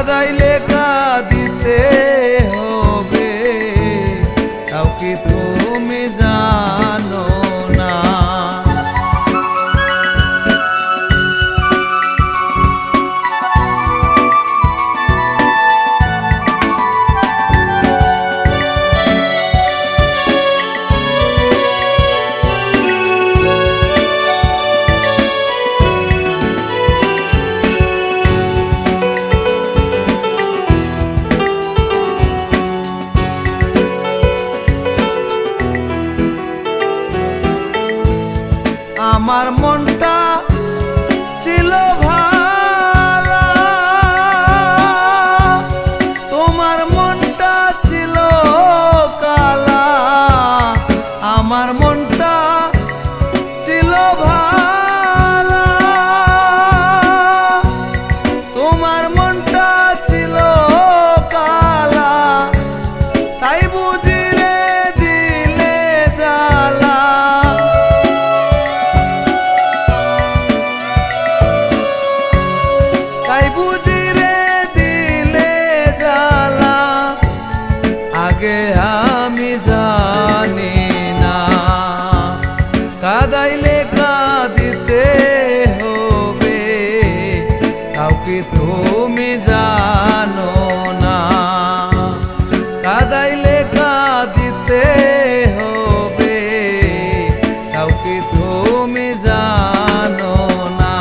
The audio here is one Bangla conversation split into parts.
কাঁদাইলে কাঁদিতে হবে, তাও কি তুমি জানো না? আমার মনটা ছিল ভালা, তোমার মনটা ছিল কালা। আমার মনটা ছিল ভালা, তোমার মনটা ছিল কালা। তাই বুঝি রে দিলে জ্বালা, তাই বুঝি রে দিলে জ্বালা। আগে আমি জানি না, কাঁদাইলে কাঁদিতে হবে, তাও কি তুমি জানো না? কাঁদাইলে কাঁদিতে হবে, তাও কি তুমি জানো না?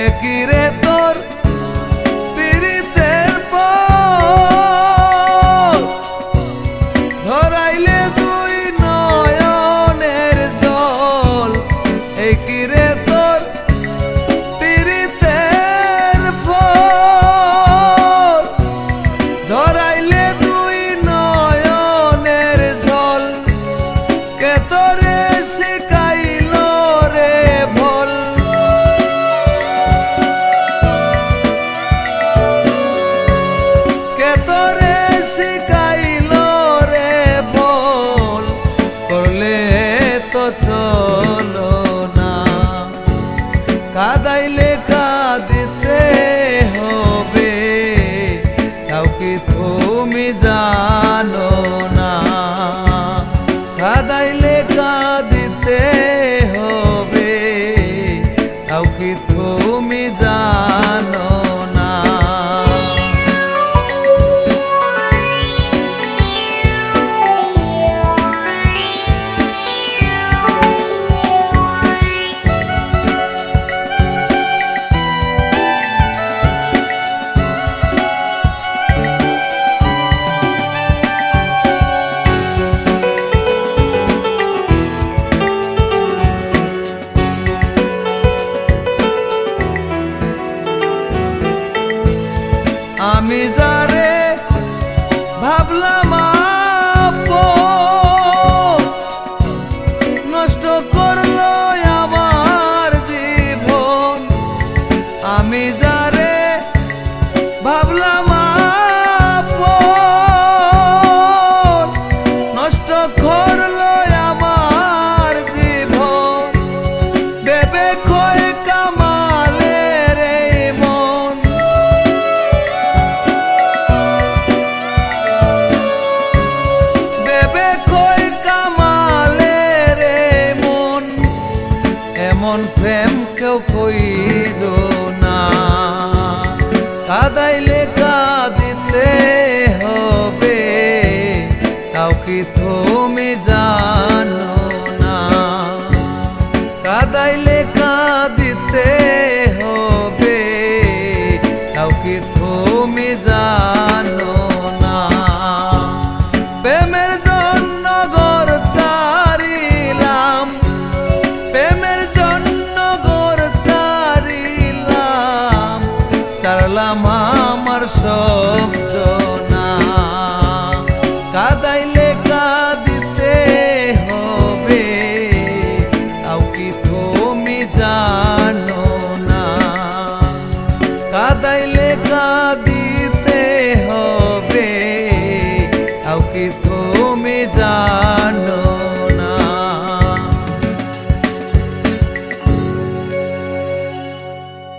একিরে তোর পীড়িতের ফল, ধরাইলে দুই নয়নের জল। একিরে তোর পীড়িতের ফল, ধরাইলে দুই নয়নের জল। কে তোরে শিখাইল রে ভোল, তোরে শিখাইল রে ভোল। করলে তো চলো না, কাঁদাইলে কাঁদিতে হবে, তাও কি তুমি জানো না? কাঁদাইলে কাঁদিতে হবে, তাও কি তুমি জানো না? আমি যারে ভাবলাম আপন, নষ্ট করলো আমার জীবন। আমি যারে ভাবলাম আপন, নষ্ট করলো আমার জীবন। ভেবে কই কামালের এই মন, এমন প্রেম কেউ কইর না। কাঁদাইলে কাঁদিতে হবে, তাও কি তুমি জানো না? কাঁদাইলে কাঁদিতে হবে, তাও কি তুমি জানো না? প্রেমের জন্য ঘর ছাড়িলাম, প্রেমের জন্য ঘর ছাড়িলাম, ছাড়লাম আমার সব জনা কাদাইলে কাঁদিতে হবে তাও কি তুমি জানো না কাদাইলে কাঁদিতে হবে তাও কি তুমি জানো